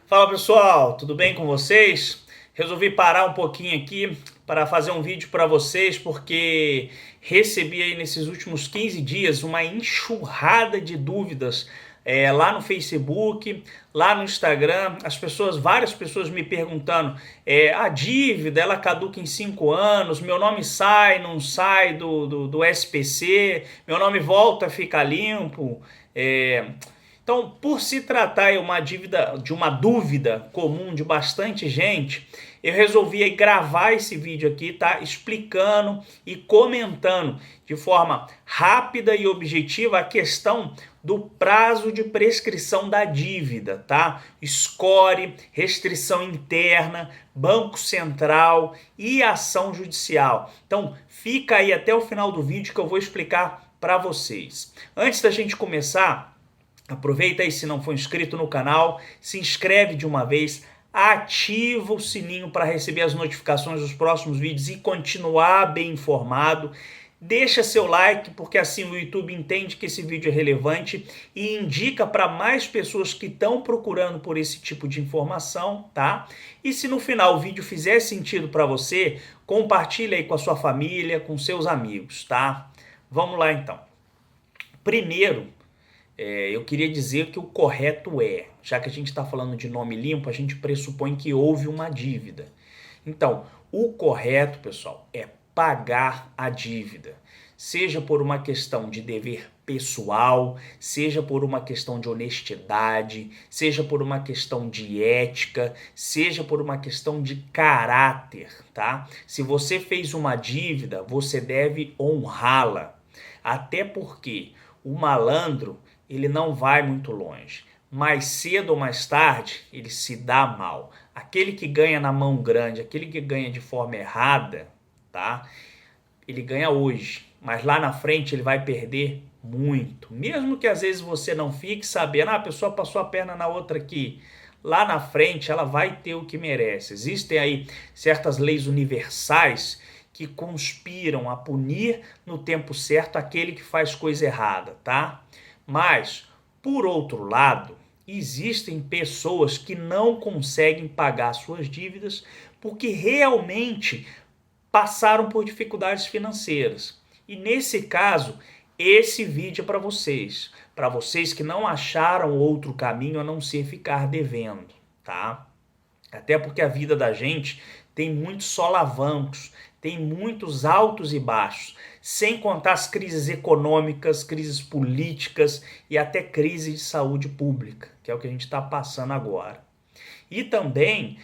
Fala pessoal, tudo bem com vocês? Resolvi parar um pouquinho aqui para fazer um vídeo para vocês porque recebi aí nesses últimos 15 dias uma enxurrada de dúvidas lá no Facebook, lá no Instagram, várias pessoas me perguntando, a dívida ela caduca em 5 anos, meu nome sai, não sai do SPC, meu nome volta a ficar limpo. Então, por se tratar de uma dúvida comum de bastante gente, eu resolvi aí gravar esse vídeo aqui, tá? Explicando e comentando de forma rápida e objetiva a questão do prazo de prescrição da dívida, tá? Score, restrição interna, Banco Central e ação judicial. Então, fica aí até o final do vídeo que eu vou explicar para vocês. Antes da gente começar, aproveita aí, se não for inscrito no canal, se inscreve de uma vez, ativa o sininho para receber as notificações dos próximos vídeos e continuar bem informado. Deixa seu like, porque assim o YouTube entende que esse vídeo é relevante e indica para mais pessoas que estão procurando por esse tipo de informação, tá? E se no final o vídeo fizer sentido para você, compartilha aí com a sua família, com seus amigos, tá? Vamos lá então. Primeiro, eu queria dizer que o correto já que a gente está falando de nome limpo, a gente pressupõe que houve uma dívida. Então, o correto, pessoal, é pagar a dívida. Seja por uma questão de dever pessoal, seja por uma questão de honestidade, seja por uma questão de ética, seja por uma questão de caráter, tá? Se você fez uma dívida, você deve honrá-la. Até porque o malandro, ele não vai muito longe. Mais cedo ou mais tarde, ele se dá mal. Aquele que ganha na mão grande, aquele que ganha de forma errada, tá? Ele ganha hoje, mas lá na frente ele vai perder muito. Mesmo que às vezes você não fique sabendo, a pessoa passou a perna na outra aqui. Lá na frente ela vai ter o que merece. Existem aí certas leis universais que conspiram a punir no tempo certo aquele que faz coisa errada, tá? Mas, por outro lado, existem pessoas que não conseguem pagar suas dívidas porque realmente passaram por dificuldades financeiras. E nesse caso, esse vídeo é para vocês que não acharam outro caminho a não ser ficar devendo, tá? Até porque a vida da gente tem muitos solavancos, tem muitos altos e baixos, sem contar as crises econômicas, crises políticas e até crise de saúde pública, que é o que a gente está passando agora. E também,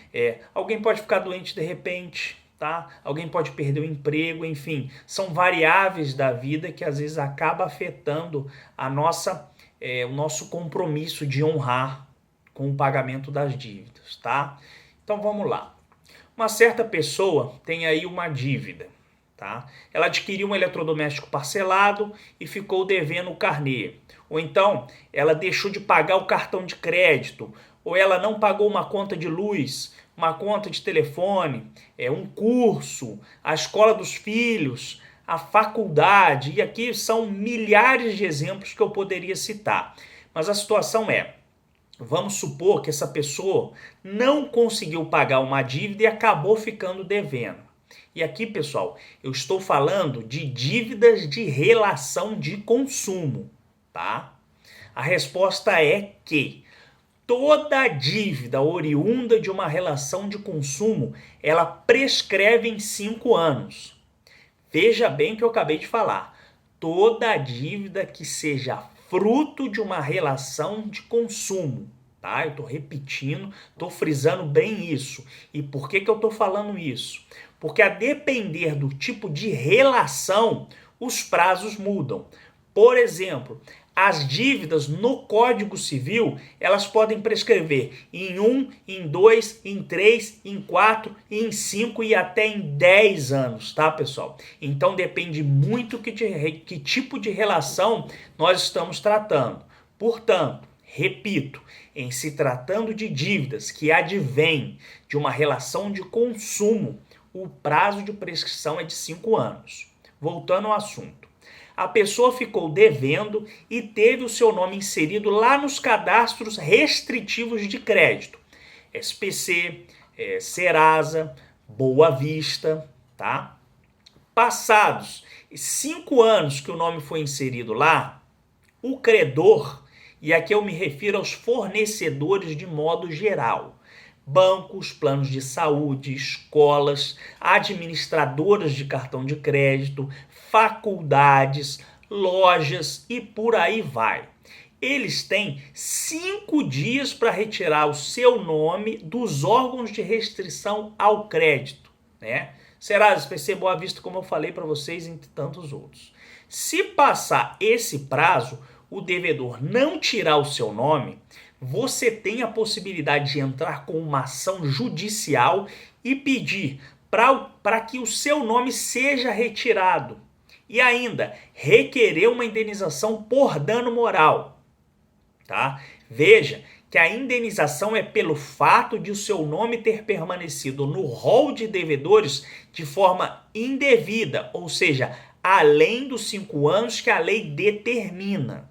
alguém pode ficar doente de repente, tá? Alguém pode perder o emprego, enfim, são variáveis da vida que às vezes acaba afetando o nosso compromisso de honrar com o pagamento das dívidas, tá? Então vamos lá. Uma certa pessoa tem aí uma dívida, tá? Ela adquiriu um eletrodoméstico parcelado e ficou devendo o carnê. Ou então, ela deixou de pagar o cartão de crédito, ou ela não pagou uma conta de luz, uma conta de telefone, um curso, a escola dos filhos, a faculdade. E aqui são milhares de exemplos que eu poderia citar. Mas a situação vamos supor que essa pessoa não conseguiu pagar uma dívida e acabou ficando devendo. E aqui, pessoal, eu estou falando de dívidas de relação de consumo, tá? A resposta é que toda dívida oriunda de uma relação de consumo, ela prescreve em 5 anos. Veja bem o que eu acabei de falar. Toda dívida que seja fruto de uma relação de consumo, tá? Eu estou repetindo, estou frisando bem isso. E por que eu estou falando isso? Porque a depender do tipo de relação, os prazos mudam. Por exemplo, as dívidas no Código Civil, elas podem prescrever em 1, em 2, em 3, em 4, em 5 e até em 10 anos, tá, pessoal? Então depende muito que tipo de relação nós estamos tratando. Portanto, repito, em se tratando de dívidas que advêm de uma relação de consumo, o prazo de prescrição é de 5 anos. Voltando ao assunto. A pessoa ficou devendo e teve o seu nome inserido lá nos cadastros restritivos de crédito. SPC, Serasa, Boa Vista, tá? Passados 5 anos que o nome foi inserido lá, o credor, e aqui eu me refiro aos fornecedores de modo geral, bancos, planos de saúde, escolas, administradoras de cartão de crédito, faculdades, lojas e por aí vai. Eles têm 5 dias para retirar o seu nome dos órgãos de restrição ao crédito, né? Serasa, SPC, Boa Vista, como eu falei para vocês, entre tantos outros. Se passar esse prazo, o devedor não tirar o seu nome, você tem a possibilidade de entrar com uma ação judicial e pedir para que o seu nome seja retirado. E ainda, requerer uma indenização por dano moral. Tá? Veja que a indenização é pelo fato de o seu nome ter permanecido no rol de devedores de forma indevida, ou seja, além dos 5 anos que a lei determina.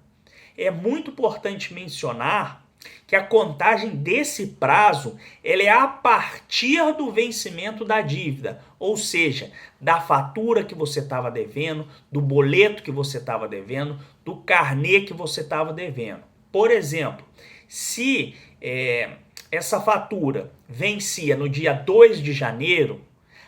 É muito importante mencionar que a contagem desse prazo ela é a partir do vencimento da dívida, ou seja, da fatura que você estava devendo, do boleto que você estava devendo, do carnê que você estava devendo. Por exemplo, se essa fatura vencia no dia 2 de janeiro,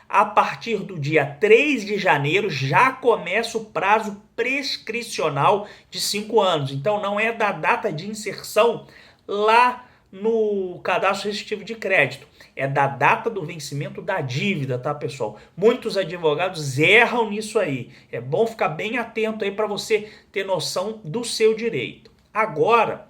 a partir do dia 3 de janeiro já começa o prazo prescricional de 5 anos. Então não é da data de inserção lá no cadastro restritivo de crédito. É da data do vencimento da dívida, tá, pessoal? Muitos advogados erram nisso aí. É bom ficar bem atento aí para você ter noção do seu direito. Agora,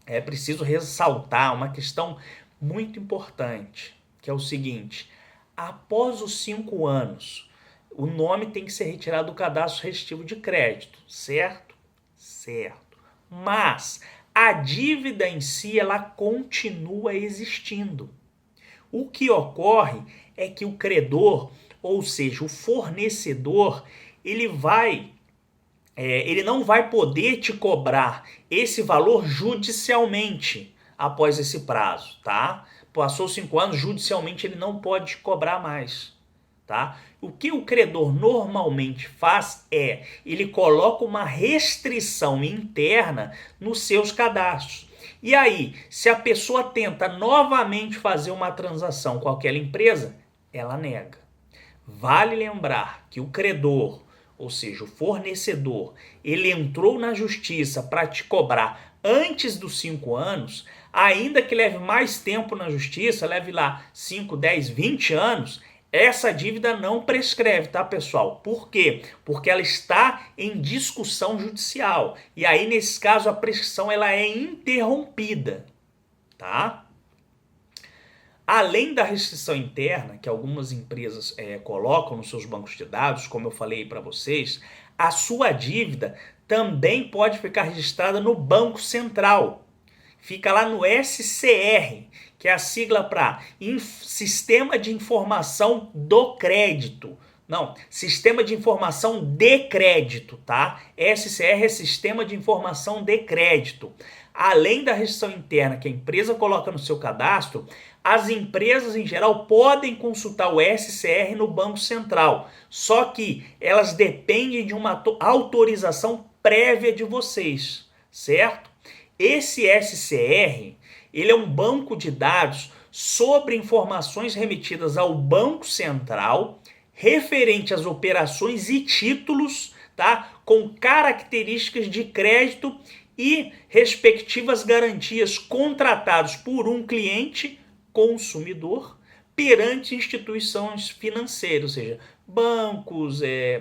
é preciso ressaltar uma questão muito importante, que é o seguinte: após os 5 anos, o nome tem que ser retirado do cadastro restritivo de crédito, certo? Certo. Mas a dívida em si, ela continua existindo. O que ocorre é que o credor, ou seja, o fornecedor, ele não vai poder te cobrar esse valor judicialmente após esse prazo, tá? Passou 5 anos, judicialmente ele não pode te cobrar mais, tá? O que o credor normalmente faz é, ele coloca uma restrição interna nos seus cadastros. E aí, se a pessoa tenta novamente fazer uma transação com aquela empresa, ela nega. Vale lembrar que o credor, ou seja, o fornecedor, ele entrou na justiça para te cobrar antes dos 5 anos, ainda que leve mais tempo na justiça, leve lá 5, 10, 20 anos, essa dívida não prescreve, tá, pessoal? Por quê? Porque ela está em discussão judicial. E aí, nesse caso, a prescrição ela é interrompida, tá? Além da restrição interna, que algumas empresas colocam nos seus bancos de dados, como eu falei para vocês, a sua dívida também pode ficar registrada no Banco Central. Fica lá no SCR, que é a sigla para Sistema de Informação do Crédito. Não, Sistema de Informação de Crédito, tá? SCR é Sistema de Informação de Crédito. Além da restrição interna que a empresa coloca no seu cadastro, as empresas em geral podem consultar o SCR no Banco Central, só que elas dependem de uma autorização prévia de vocês, certo? Esse SCR, ele é um banco de dados sobre informações remetidas ao Banco Central, referente às operações e títulos, tá? Com características de crédito e respectivas garantias contratados por um cliente consumidor perante instituições financeiras, ou seja, bancos e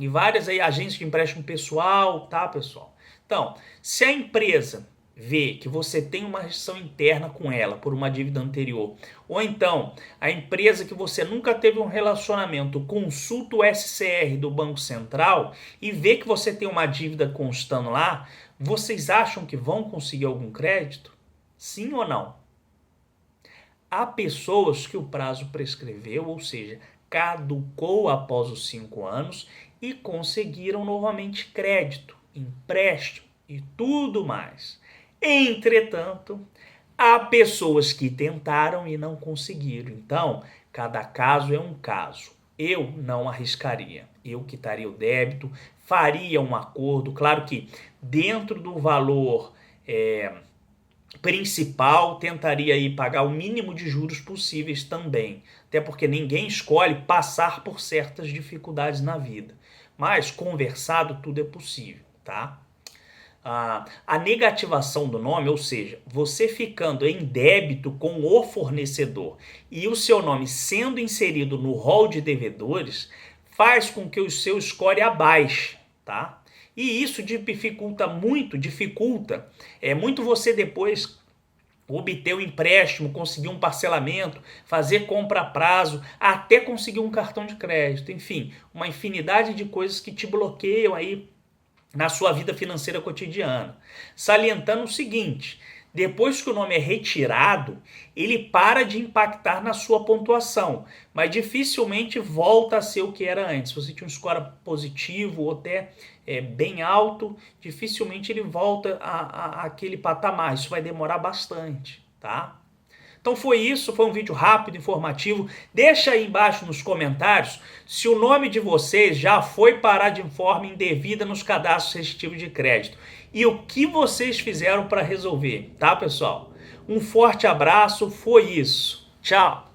várias agências de empréstimo pessoal, tá, pessoal? Então, se a empresa vê que você tem uma restrição interna com ela por uma dívida anterior, ou então a empresa que você nunca teve um relacionamento consulta o SCR do Banco Central e vê que você tem uma dívida constando lá, vocês acham que vão conseguir algum crédito? Sim ou não? Há pessoas que o prazo prescreveu, ou seja, caducou após os 5 anos e conseguiram novamente crédito, empréstimo e tudo mais. Entretanto, Há pessoas que tentaram e não conseguiram. Então, cada caso é um caso. Eu não arriscaria. Eu quitaria o débito, faria um acordo. Claro que dentro do valor principal, tentaria aí pagar o mínimo de juros possíveis também. Até porque ninguém escolhe passar por certas dificuldades na vida. Mas conversado tudo é possível, tá? A negativação do nome, ou seja, você ficando em débito com o fornecedor e o seu nome sendo inserido no rol de devedores, faz com que o seu score abaixe, tá? E isso dificulta muito você depois obter um empréstimo, conseguir um parcelamento, fazer compra a prazo, até conseguir um cartão de crédito, enfim, uma infinidade de coisas que te bloqueiam aí na sua vida financeira cotidiana. Salientando o seguinte, depois que o nome é retirado, ele para de impactar na sua pontuação, mas dificilmente volta a ser o que era antes. Se você tinha um score positivo ou até bem alto, dificilmente ele volta a aquele patamar. Isso vai demorar bastante, tá? Então foi isso, foi um vídeo rápido, informativo. Deixa aí embaixo nos comentários se o nome de vocês já foi parar de forma indevida nos cadastros restritivos de crédito. E o que vocês fizeram para resolver, tá, pessoal? Um forte abraço, foi isso. Tchau!